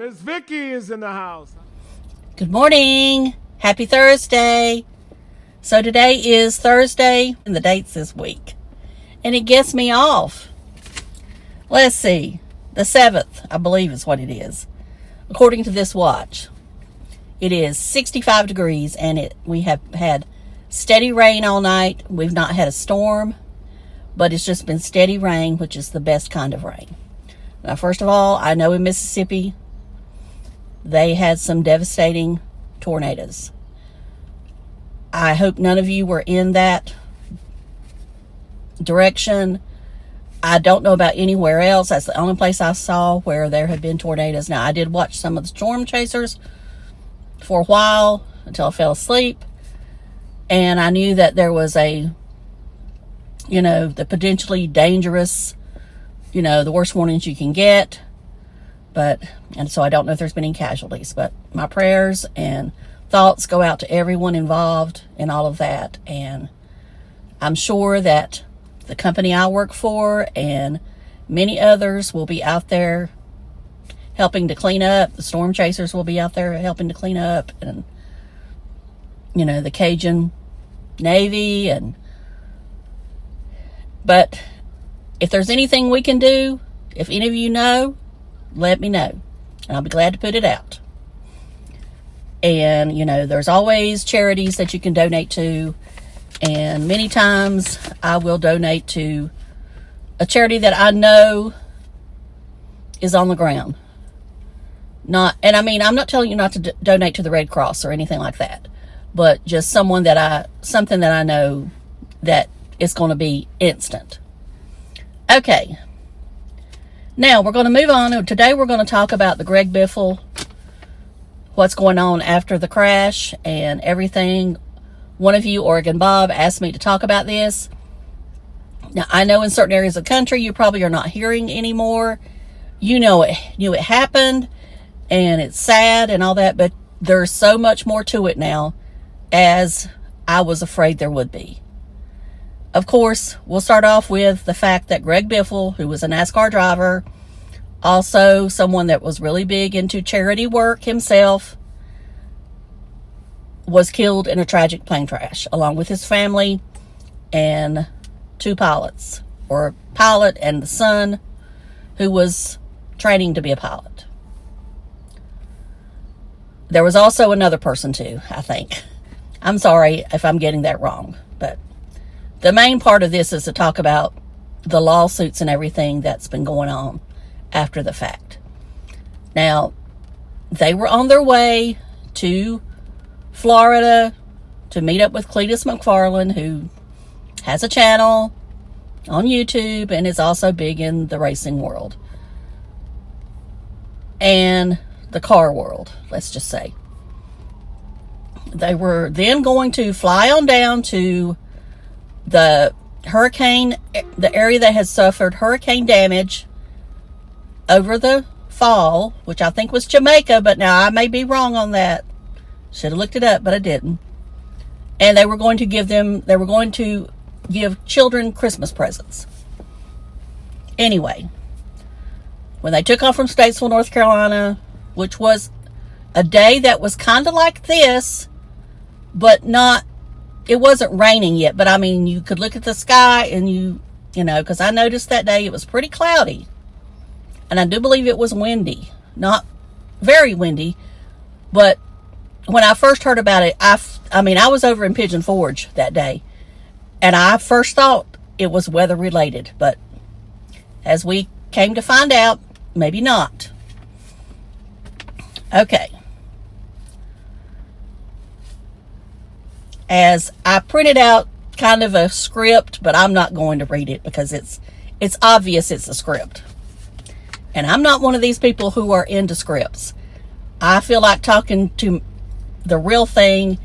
Miss Vicky is in the house. Good morning. Happy Thursday. So today is Thursday, and the date's this week. And it gets me off. Let's see. The 7th, I believe is what it is. According to this watch. It is 65 degrees, and we have had steady rain all night. We've not had a storm, but it's just been steady rain, which is the best kind of rain. Now, first of all, I know in Mississippi, they had some devastating tornadoes. I hope none of you were in that direction. I don't know about anywhere else. That's the only place I saw where there had been tornadoes. Now, I did watch some of the storm chasers for a while until I fell asleep. And I knew that there was the potentially dangerous, the worst warnings you can get. And so I don't know if there's been any casualties, but my prayers and thoughts go out to everyone involved in all of that. And I'm sure that the company I work for and many others will be out there helping to clean up. The storm chasers will be out there helping to clean up, and the Cajun Navy. But if there's anything we can do, if any of you know, let me know, and I'll be glad to put it out. And there's always charities that you can donate to, and many times I will donate to a charity that I know is on the ground. I'm not telling you not to donate to the Red Cross or anything like that, but just something that I know that is going to be instant. Okay. Now we're going to move on. Today we're going to talk about the Greg Biffle, what's going on after the crash and everything. One of you, Oregon Bob, asked me to talk about this. Now, I know in certain areas of the country you probably are not hearing anymore. It happened, and it's sad and all that, but there's so much more to it now, as I was afraid there would be. Of course, we'll start off with the fact that Greg Biffle, who was a NASCAR driver, also someone that was really big into charity work himself, was killed in a tragic plane crash, along with his family and two pilots, or a pilot and the son who was training to be a pilot. There was also another person too, I think. I'm sorry if I'm getting that wrong, but the main part of this is to talk about the lawsuits and everything that's been going on after the fact. Now, they were on their way to Florida to meet up with Cletus McFarland, who has a channel on YouTube and is also big in the racing world and the car world, let's just say. They were then going to fly on down to the area that has suffered hurricane damage over the fall, which I think was Jamaica, but now I may be wrong on that. Should have looked it up, but I didn't. And they were going to give children Christmas presents. Anyway, when they took off from Statesville, North Carolina, which was a day that was kind of like this, but it wasn't raining yet, but you could look at the sky and because I noticed that day it was pretty cloudy. And I do believe it was windy. Not very windy, but when I first heard about it, I was over in Pigeon Forge that day, and I first thought it was weather related, but as we came to find out, maybe not. Okay. As I printed out kind of a script, but I'm not going to read it because it's obvious it's a script. And I'm not one of these people who are into scripts. I feel like talking to the real thing,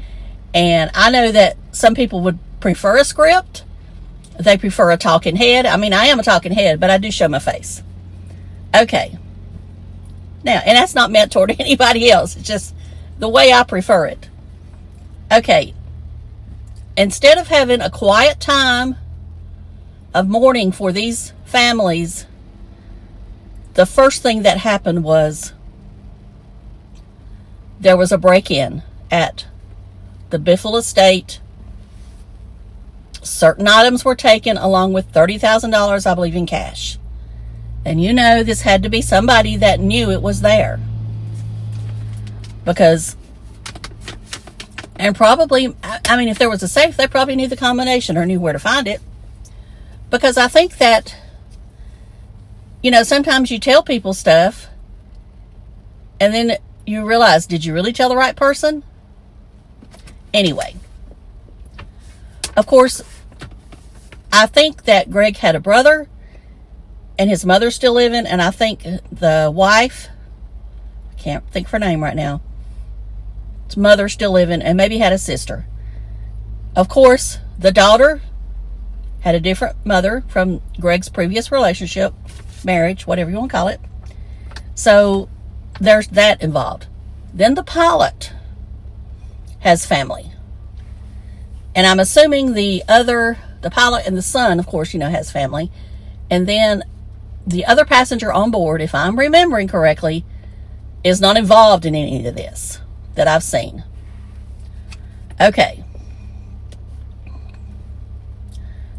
and I know that some people would prefer a script. They prefer a talking head. I am a talking head, but I do show my face. Okay. Now, and that's not meant toward anybody else. It's just the way I prefer it. Okay. Instead of having a quiet time of mourning for these families, the first thing that happened was there was a break-in at the Biffle estate. Certain items were taken along with $30,000, I believe, in cash. And you know this had to be somebody that knew it was there. Because, and probably, I mean, if there was a safe, they probably knew the combination or knew where to find it. Because I think that, you know, sometimes you tell people stuff and then you realize, did you really tell the right person? Anyway, of course, I think that Greg had a brother and his mother's still living, and I think the wife, I can't think of her name right now, his mother's still living, and maybe had a sister. Of course, the daughter had a different mother from Greg's previous relationship, marriage, whatever you want to call it. So there's that involved. Then the pilot has family. And I'm assuming the pilot and the son, of course, you know, has family. And then the other passenger on board, if I'm remembering correctly, is not involved in any of this that I've seen. Okay.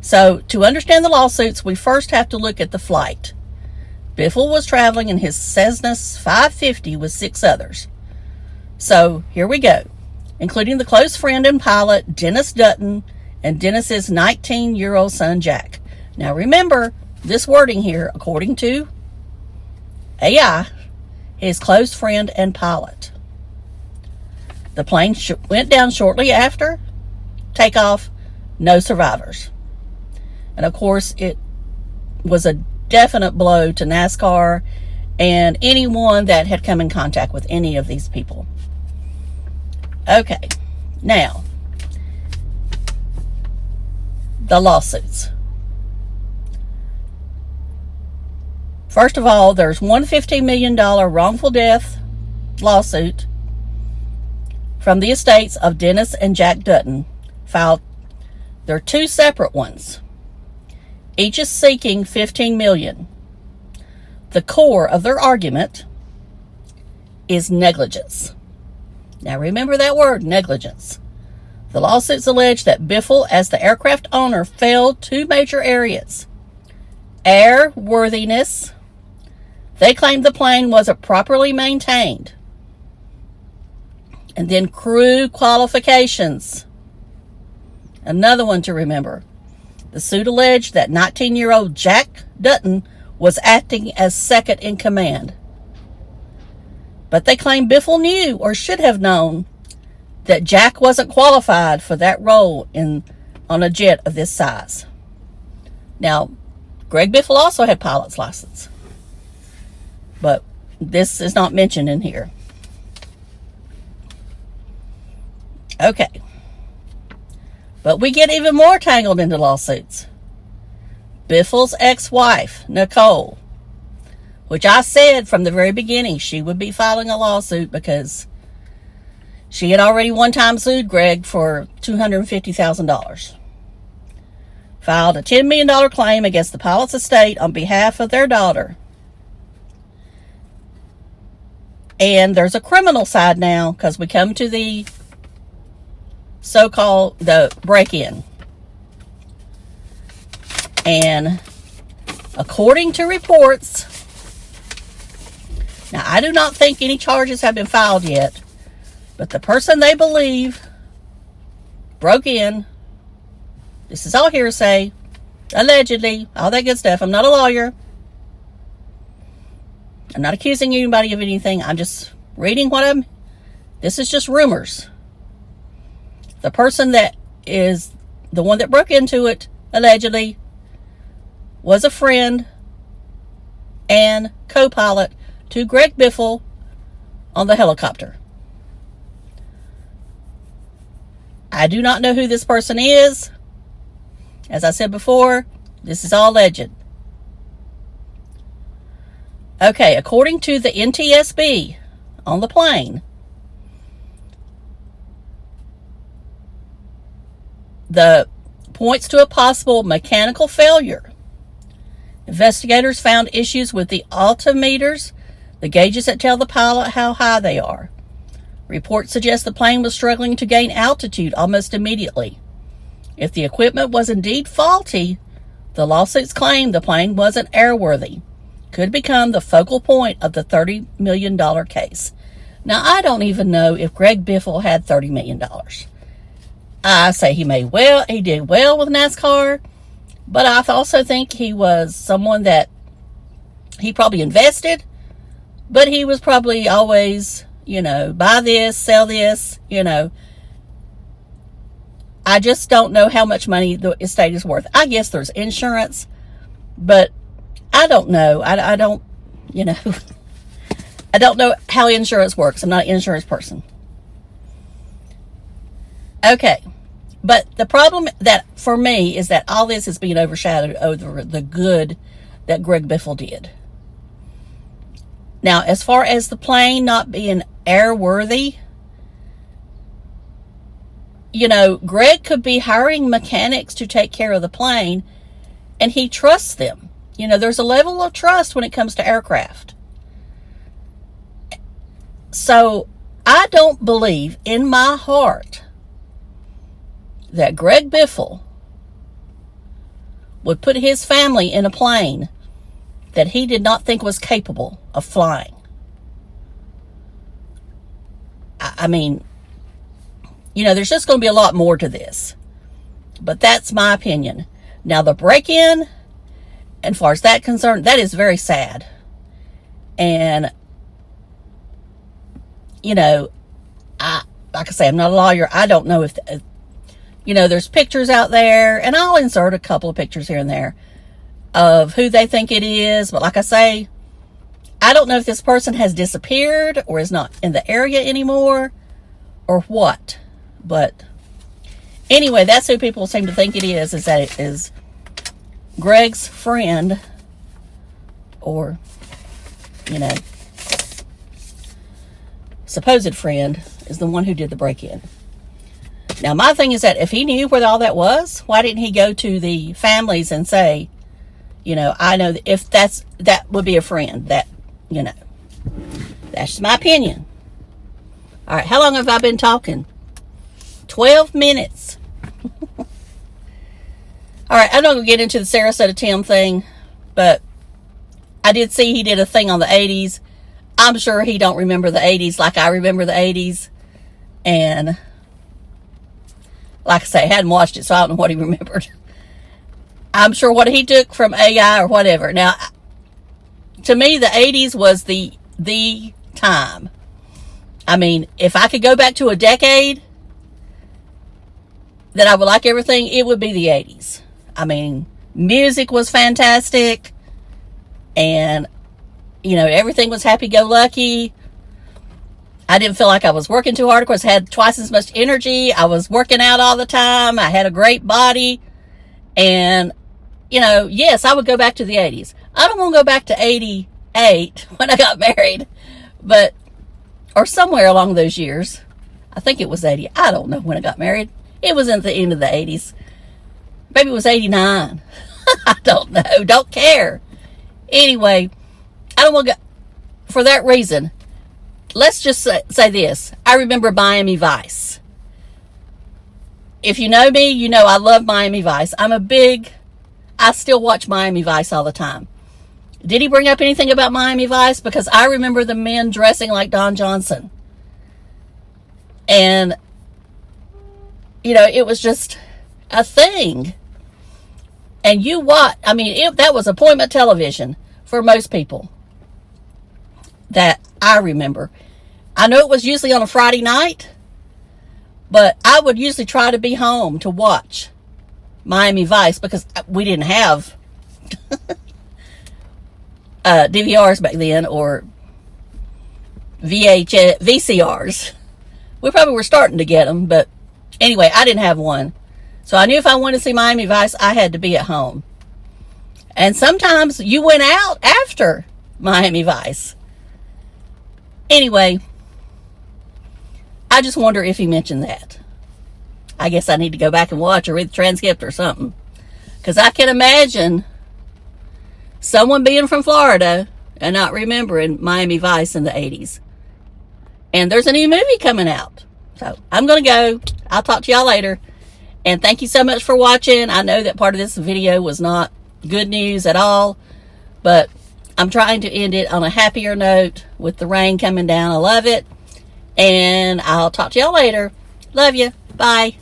So to understand the lawsuits, we first have to look at the flight. Biffle was traveling in his Cessna 550 with 6 others. So here we go, including the close friend and pilot, Dennis Dutton, and Dennis's 19-year-old son, Jack. Now remember, this wording here, according to AI, his close friend and pilot. The plane went down shortly after takeoff, no survivors. And of course, it was a definite blow to NASCAR and anyone that had come in contact with any of these people. Okay, now, the lawsuits. First of all, there's one $15 million wrongful death lawsuit from the estates of Dennis and Jack Dutton filed. There are 2 separate ones. Each is seeking $15 million. The core of their argument is negligence. Now remember that word, negligence. The lawsuits allege that Biffle, as the aircraft owner, failed 2 major areas. Airworthiness. They claimed the plane wasn't properly maintained. And then crew qualifications. Another one to remember. The suit alleged that 19-year-old Jack Dutton was acting as second in command. But they claim Biffle knew or should have known that Jack wasn't qualified for that role on a jet of this size. Now, Greg Biffle also had pilot's license, but this is not mentioned in here. Okay. But we get even more tangled into lawsuits. Biffle's ex-wife, Nicole, which I said from the very beginning she would be filing a lawsuit because she had already one time sued Greg for $250,000. Filed a $10 million claim against the pilot's estate on behalf of their daughter. And there's a criminal side now because we come to the so-called the break-in. And according to reports, now I do not think any charges have been filed yet, but the person they believe broke in, this is all hearsay, allegedly, all that good stuff. I'm not a lawyer. I'm not accusing anybody of anything. I'm just reading this is just rumors. The person that is the one that broke into it, allegedly, was a friend and co-pilot to Greg Biffle on the helicopter. I do not know who this person is. As I said before, this is all alleged. Okay, according to the NTSB on the plane, the points to a possible mechanical failure. Investigators found issues with the altimeters, the gauges that tell the pilot how high they are. Reports suggest the plane was struggling to gain altitude almost immediately. If the equipment was indeed faulty, the lawsuits claim the plane wasn't airworthy. Could become the focal point of the $30 million case. Now, I don't even know if Greg Biffle had $30 million. I say he did well with NASCAR, but I also think he was someone that he probably invested, but he was probably always, buy this, sell this, I just don't know how much money the estate is worth. I guess there's insurance, but I don't know. I don't, I don't know how insurance works. I'm not an insurance person. Okay. But the problem that for me is that all this is being overshadowed over the good that Greg Biffle did. Now, as far as the plane not being airworthy, Greg could be hiring mechanics to take care of the plane, and he trusts them. There's a level of trust when it comes to aircraft. So I don't believe in my heart that Greg Biffle would put his family in a plane that he did not think was capable of flying. I mean, there's just going to be a lot more to this. But that's my opinion. Now, the break-in, as far as that's concerned, that is very sad. And, like I say, I'm not a lawyer. I don't know if, there's pictures out there, and I'll insert a couple of pictures here and there of who they think it is. But like I say, I don't know if this person has disappeared or is not in the area anymore or what. But anyway, that's who people seem to think it is that it is Greg's friend or, supposed friend is the one who did the break-in. Now, my thing is that if he knew where all that was, why didn't he go to the families and say, I know that if that would be a friend that, that's just my opinion. All right. How long have I been talking? 12 minutes. All right. I'm not going to get into the Sarasota Tim thing, but I did see he did a thing on the 80s. I'm sure he don't remember the 80s like I remember the 80s. And like I say, I hadn't watched it, so I don't know what he remembered. I'm sure what he took from AI or whatever. Now, to me, the 80s was the time. I mean, if I could go back to a decade that I would like everything, it would be the 80s. I mean, music was fantastic. And, everything was happy-go-lucky. I didn't feel like I was working too hard. Of course, I had twice as much energy. I was working out all the time. I had a great body. And, yes, I would go back to the 80s. I don't want to go back to 88 when I got married. Or somewhere along those years. I think it was 80. I don't know when I got married. It was at the end of the 80s. Maybe it was 89. I don't know. Don't care. Anyway, I don't want to go. For that reason, let's just say this. I remember Miami Vice. If you know me, you know I love Miami Vice. I still watch Miami Vice all the time. Did he bring up anything about Miami Vice? Because I remember the men dressing like Don Johnson. And, it was just a thing. And that was appointment television for most people that I remember. I know it was usually on a Friday night, but I would usually try to be home to watch Miami Vice because we didn't have DVRs back then or VCRs. We probably were starting to get them, but anyway, I didn't have one. So I knew if I wanted to see Miami Vice, I had to be at home. And sometimes you went out after Miami Vice. Anyway, I just wonder if he mentioned that. I guess I need to go back and watch or read the transcript or something. Because I can imagine someone being from Florida and not remembering Miami Vice in the 80s. And there's a new movie coming out. So I'm going to go. I'll talk to y'all later. And thank you so much for watching. I know that part of this video was not good news at all, but I'm trying to end it on a happier note with the rain coming down. I love it. And I'll talk to y'all later. Love you. Bye.